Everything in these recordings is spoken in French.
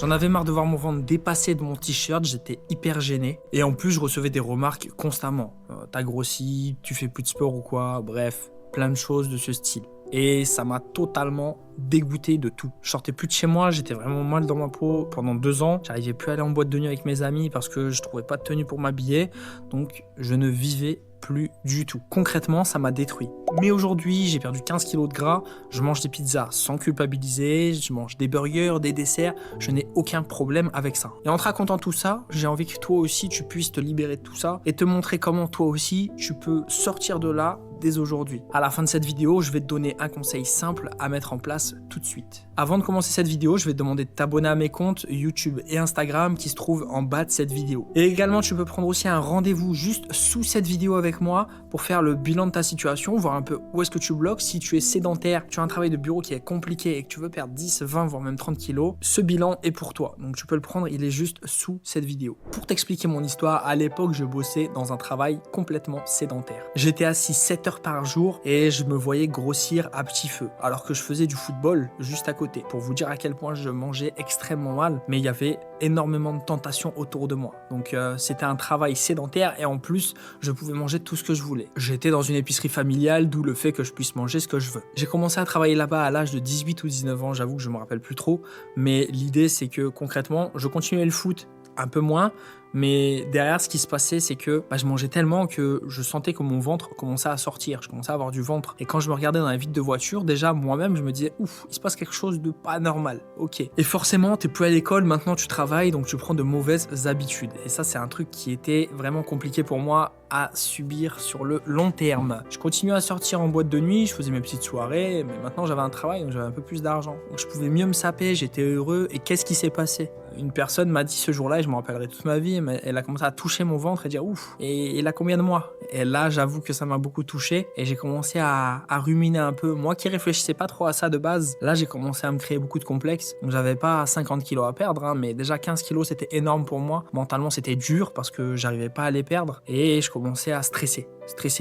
J'en avais marre de voir mon ventre dépasser de mon t-shirt, j'étais hyper gêné. Et en plus, je recevais des remarques constamment. T'as grossi, tu fais plus de sport ou quoi, bref, plein de choses de ce style. Et ça m'a totalement dégoûté de tout. Je sortais plus de chez moi, j'étais vraiment mal dans ma peau pendant 2 ans. J'arrivais plus à aller en boîte de nuit avec mes amis parce que je trouvais pas de tenue pour m'habiller. Donc je ne vivais plus du tout. Concrètement, ça m'a détruit. Mais aujourd'hui, j'ai perdu 15 kilos de gras, je mange des pizzas sans culpabiliser, je mange des burgers, des desserts, je n'ai aucun problème avec ça. Et en te racontant tout ça, j'ai envie que toi aussi tu puisses te libérer de tout ça et te montrer comment toi aussi tu peux sortir de là dès aujourd'hui. À la fin de cette vidéo, je vais te donner un conseil simple à mettre en place tout de suite. Avant de commencer cette vidéo, je vais te demander de t'abonner à mes comptes YouTube et Instagram qui se trouvent en bas de cette vidéo. Et également, tu peux prendre aussi un rendez-vous juste sous cette vidéo avec moi pour faire le bilan de ta situation, voir un peu où est-ce que tu bloques. Si tu es sédentaire, tu as un travail de bureau qui est compliqué et que tu veux perdre 10, 20, voire même 30 kilos, ce bilan est pour toi. Donc tu peux le prendre, il est juste sous cette vidéo. Pour t'expliquer mon histoire, à l'époque, je bossais dans un travail complètement sédentaire. J'étais assis 7 heures par jour et je me voyais grossir à petit feu, alors que je faisais du football juste à côté. Pour vous dire à quel point je mangeais extrêmement mal, mais il y avait énormément de tentations autour de moi. Donc c'était un travail sédentaire et en plus, je pouvais manger tout ce que je voulais. J'étais dans une épicerie familiale, d'où le fait que je puisse manger ce que je veux. J'ai commencé à travailler là-bas à l'âge de 18 ou 19 ans, j'avoue que je me rappelle plus trop, mais l'idée c'est que concrètement, je continuais le foot un peu moins, mais derrière, ce qui se passait, c'est que je mangeais tellement que je sentais que mon ventre commençait à sortir. Je commençais à avoir du ventre. Et quand je me regardais dans la vitre de voiture, déjà, moi-même, je me disais, ouf, il se passe quelque chose de pas normal. Ok. Et forcément, t'es plus à l'école, maintenant tu travailles, donc tu prends de mauvaises habitudes. Et ça, c'est un truc qui était vraiment compliqué pour moi à subir sur le long terme. Je continuais à sortir en boîte de nuit, je faisais mes petites soirées, mais maintenant j'avais un travail, donc j'avais un peu plus d'argent. Donc je pouvais mieux me saper, j'étais heureux. Et qu'est-ce qui s'est passé ? Une personne m'a dit ce jour-là, et je me rappellerai toute ma vie, mais elle a commencé à toucher mon ventre et dire ouf, et il a combien de mois ? Et là, j'avoue que ça m'a beaucoup touché et j'ai commencé à ruminer un peu. Moi qui réfléchissais pas trop à ça de base, là j'ai commencé à me créer beaucoup de complexes. Donc j'avais pas 50 kilos à perdre, mais déjà 15 kilos c'était énorme pour moi. Mentalement c'était dur parce que j'arrivais pas à les perdre et je commençais à stresser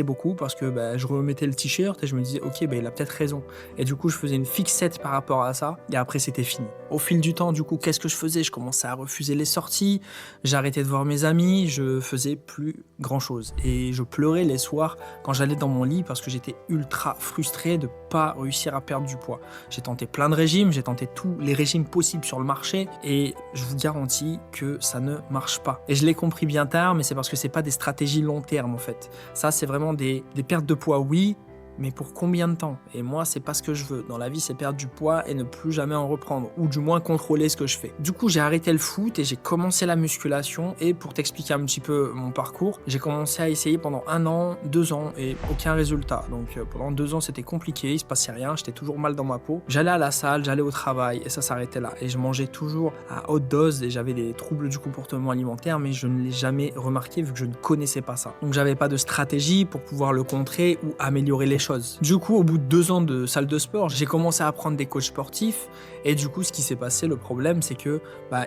beaucoup parce que je remettais le t-shirt et je me disais ok, il a peut-être raison. Et du coup je faisais une fixette par rapport à ça et après c'était fini. Au fil du temps, du coup, qu'est-ce que je faisais ? Je commençais à refuser les sorties, j'arrêtais de voir mes amis, je faisais plus grand chose. Et je pleurais les soirs quand j'allais dans mon lit parce que j'étais ultra frustré de pas réussir à perdre du poids. J'ai tenté plein de régimes, j'ai tenté tous les régimes possibles sur le marché et je vous garantis que ça ne marche pas. Et je l'ai compris bien tard, mais c'est parce que c'est pas des stratégies long terme en fait. Ça, c'est vraiment des pertes de poids, oui, mais pour combien de temps ? Et moi, c'est pas ce que je veux. Dans la vie, c'est perdre du poids et ne plus jamais en reprendre, ou du moins contrôler ce que je fais. Du coup, j'ai arrêté le foot et j'ai commencé la musculation. Et pour t'expliquer un petit peu mon parcours, j'ai commencé à essayer pendant 1 an, 2 ans et aucun résultat. Donc pendant 2 ans, c'était compliqué, il se passait rien, j'étais toujours mal dans ma peau. J'allais à la salle, j'allais au travail et ça s'arrêtait là. Et je mangeais toujours à haute dose et j'avais des troubles du comportement alimentaire, mais je ne l'ai jamais remarqué vu que je ne connaissais pas ça. Donc j'avais pas de stratégie pour pouvoir le contrer ou améliorer les choses. Du coup, au bout de 2 ans de salle de sport, j'ai commencé à prendre des coachs sportifs et du coup, ce qui s'est passé, le problème, c'est que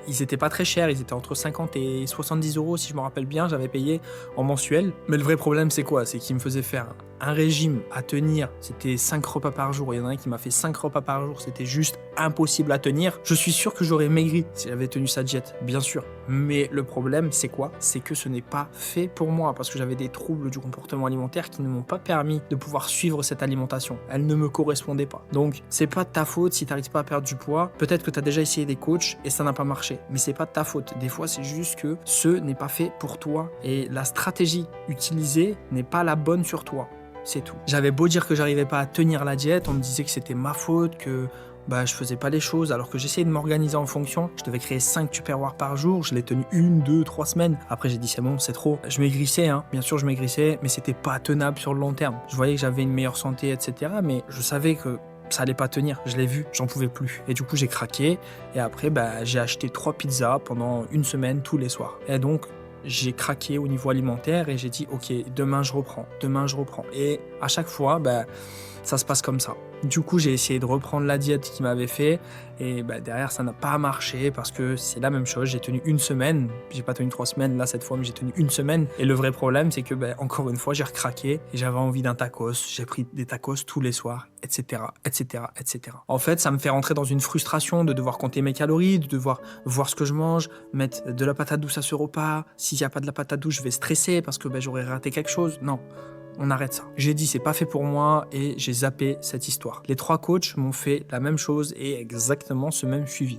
ils étaient pas très chers, ils étaient entre 50 et 70 euros si je me rappelle bien, j'avais payé en mensuel. Mais le vrai problème, c'est quoi ? C'est qu'ils me faisaient faire un régime à tenir, c'était 5 repas par jour. Il y en a un qui m'a fait 5 repas par jour, c'était juste impossible à tenir. Je suis sûr que j'aurais maigri si j'avais tenu sa diète, bien sûr. Mais le problème, c'est quoi ? C'est que ce n'est pas fait pour moi parce que j'avais des troubles du comportement alimentaire qui ne m'ont pas permis de pouvoir suivre cette alimentation. Elle ne me correspondait pas. Donc, c'est pas de ta faute si tu n'arrives pas à perdre du poids. Peut-être que tu as déjà essayé des coachs et ça n'a pas marché. Mais c'est pas de ta faute. Des fois, c'est juste que ce n'est pas fait pour toi et la stratégie utilisée n'est pas la bonne sur toi. C'est tout. J'avais beau dire que j'arrivais pas à tenir la diète, on me disait que c'était ma faute, que je faisais pas les choses alors que j'essayais de m'organiser en fonction. Je devais créer 5 tupperwares par jour, je l'ai tenu 1, 2, 3 semaines. Après j'ai dit c'est bon, c'est trop. Je maigrissais, bien sûr je maigrissais, mais c'était pas tenable sur le long terme. Je voyais que j'avais une meilleure santé, etc. Mais je savais que ça allait pas tenir, je l'ai vu, j'en pouvais plus. Et du coup j'ai craqué et après j'ai acheté 3 pizzas pendant 1 semaine tous les soirs. Et donc j'ai craqué au niveau alimentaire et j'ai dit ok, demain je reprends. Et à chaque fois, ça se passe comme ça. Du coup, j'ai essayé de reprendre la diète qu'il m'avait fait et derrière, ça n'a pas marché parce que c'est la même chose. J'ai tenu une semaine, j'ai pas tenu 3 semaines là cette fois, mais j'ai tenu une semaine. Et le vrai problème, c'est que encore une fois, j'ai recraqué et j'avais envie d'un tacos. J'ai pris des tacos tous les soirs, etc., etc., etc. En fait, ça me fait rentrer dans une frustration de devoir compter mes calories, de devoir voir ce que je mange, mettre de la patate douce à ce repas. S'il n'y a pas de la patate douce, je vais stresser parce que j'aurais raté quelque chose. Non. On arrête ça. J'ai dit c'est pas fait pour moi et j'ai zappé cette histoire. Les 3 coachs m'ont fait la même chose et exactement ce même suivi.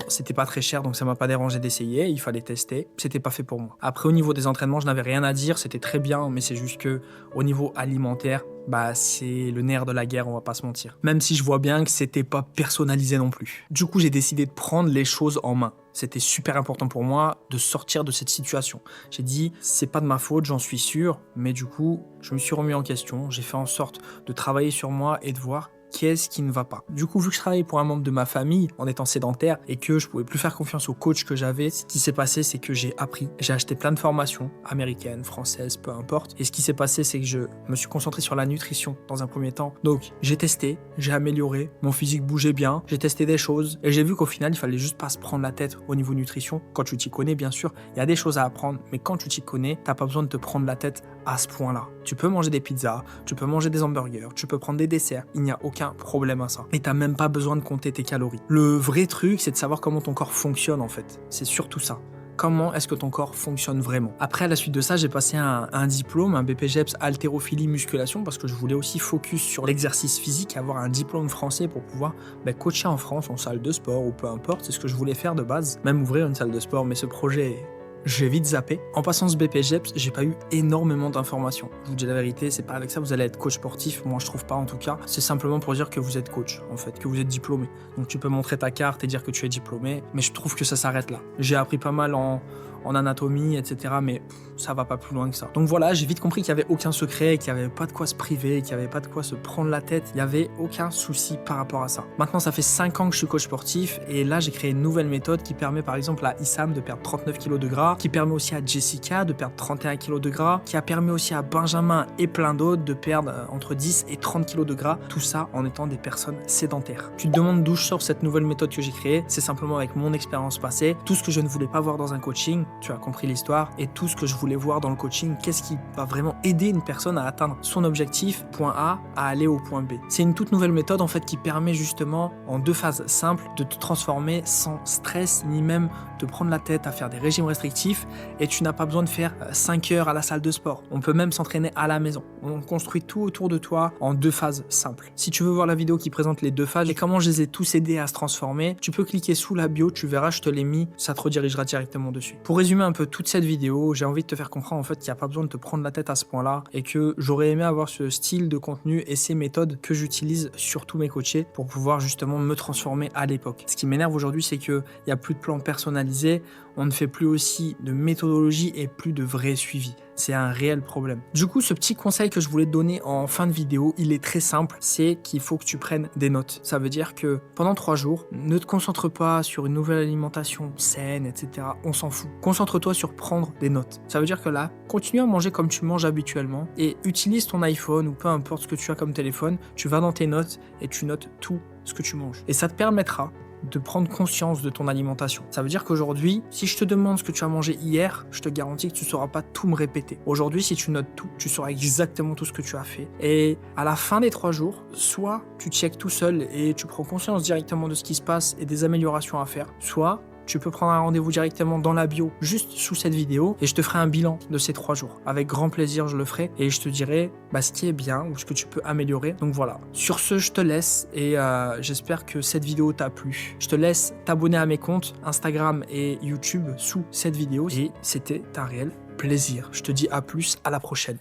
C'était pas très cher donc ça m'a pas dérangé d'essayer, il fallait tester, c'était pas fait pour moi. Après au niveau des entraînements, je n'avais rien à dire, c'était très bien mais c'est juste que au niveau alimentaire, c'est le nerf de la guerre, on va pas se mentir. Même si je vois bien que c'était pas personnalisé non plus. Du coup, j'ai décidé de prendre les choses en main. C'était super important pour moi de sortir de cette situation. J'ai dit, c'est pas de ma faute, j'en suis sûr, mais du coup, je me suis remis en question, j'ai fait en sorte de travailler sur moi et de voir qu'est-ce qui ne va pas. Du coup, vu que je travaillais pour un membre de ma famille en étant sédentaire et que je pouvais plus faire confiance au coach que j'avais, ce qui s'est passé, c'est que j'ai appris, j'ai acheté plein de formations, américaines, françaises, peu importe. Et ce qui s'est passé, c'est que je me suis concentré sur la nutrition dans un premier temps. Donc, j'ai testé, j'ai amélioré, mon physique bougeait bien, j'ai testé des choses et j'ai vu qu'au final, il fallait juste pas se prendre la tête au niveau nutrition. Quand tu t'y connais, bien sûr, il y a des choses à apprendre, mais quand tu t'y connais, t'as pas besoin de te prendre la tête à ce point-là. Tu peux manger des pizzas, tu peux manger des hamburgers, tu peux prendre des desserts, il n'y a aucun problème à ça. Et t'as même pas besoin de compter tes calories. Le vrai truc, c'est de savoir comment ton corps fonctionne en fait. C'est surtout ça. Comment est-ce que ton corps fonctionne vraiment. Après, à la suite de ça, j'ai passé un diplôme, un BPGEPS haltérophilie musculation, parce que je voulais aussi focus sur l'exercice physique, avoir un diplôme français pour pouvoir coacher en France, en salle de sport ou peu importe. C'est ce que je voulais faire de base, même ouvrir une salle de sport, mais ce projet... j'ai vite zappé. En passant ce BPGEPS, j'ai pas eu énormément d'informations. Je vous dis la vérité, c'est pas avec ça que vous allez être coach sportif, moi je trouve pas en tout cas. C'est simplement pour dire que vous êtes coach, en fait, que vous êtes diplômé. Donc tu peux montrer ta carte et dire que tu es diplômé, mais je trouve que ça s'arrête là. J'ai appris pas mal en anatomie, etc. Mais ça va pas plus loin que ça. Donc voilà, j'ai vite compris qu'il n'y avait aucun secret, qu'il n'y avait pas de quoi se priver, qu'il n'y avait pas de quoi se prendre la tête. Il n'y avait aucun souci par rapport à ça. Maintenant, ça fait 5 ans que je suis coach sportif et là, j'ai créé une nouvelle méthode qui permet par exemple à Issam de perdre 39 kg de gras, qui permet aussi à Jessica de perdre 31 kg de gras, qui a permis aussi à Benjamin et plein d'autres de perdre entre 10 et 30 kg de gras. Tout ça en étant des personnes sédentaires. Tu te demandes d'où je sors cette nouvelle méthode que j'ai créée. C'est simplement avec mon expérience passée. Tout ce que je ne voulais pas voir dans un coaching, tu as compris l'histoire, et tout ce que je voulais voir dans le coaching, qu'est-ce qui va vraiment aider une personne à atteindre son objectif, point A, à aller au point B. C'est une toute nouvelle méthode en fait qui permet justement en 2 phases simples de te transformer sans stress ni même te prendre la tête à faire des régimes restrictifs, et tu n'as pas besoin de faire 5 heures à la salle de sport. On peut même s'entraîner à la maison. On construit tout autour de toi en 2 phases simples. Si tu veux voir la vidéo qui présente les 2 phases et comment je les ai tous aidés à se transformer, tu peux cliquer sous la bio, tu verras, je te l'ai mis, ça te redirigera directement dessus. Pour résumer un peu toute cette vidéo, j'ai envie de te faire comprendre en fait qu'il n'y a pas besoin de te prendre la tête à ce point-là et que j'aurais aimé avoir ce style de contenu et ces méthodes que j'utilise sur tous mes coachés pour pouvoir justement me transformer à l'époque. Ce qui m'énerve aujourd'hui, c'est qu'il n'y a plus de plan personnalisé, on ne fait plus aussi de méthodologie et plus de vrai suivi. C'est un réel problème. Du coup, ce petit conseil que je voulais te donner en fin de vidéo, il est très simple, c'est qu'il faut que tu prennes des notes. Ça veut dire que pendant 3 jours, ne te concentre pas sur une nouvelle alimentation saine, etc. On s'en fout. Concentre-toi sur prendre des notes. Ça veut dire que là, continue à manger comme tu manges habituellement et utilise ton iPhone ou peu importe ce que tu as comme téléphone, tu vas dans tes notes et tu notes tout ce que tu manges. Et ça te permettra de prendre conscience de ton alimentation. Ça veut dire qu'aujourd'hui, si je te demande ce que tu as mangé hier, je te garantis que tu ne sauras pas tout me répéter. Aujourd'hui, si tu notes tout, tu sauras exactement tout ce que tu as fait. Et à la fin des 3 jours, soit tu checkes tout seul et tu prends conscience directement de ce qui se passe et des améliorations à faire, soit tu peux prendre un rendez-vous directement dans la bio, juste sous cette vidéo, et je te ferai un bilan de ces 3 jours. Avec grand plaisir, je le ferai, et je te dirai ce qui est bien ou ce que tu peux améliorer. Donc voilà. Sur ce, je te laisse, et j'espère que cette vidéo t'a plu. Je te laisse t'abonner à mes comptes Instagram et YouTube sous cette vidéo, et c'était un réel plaisir. Je te dis à plus, à la prochaine.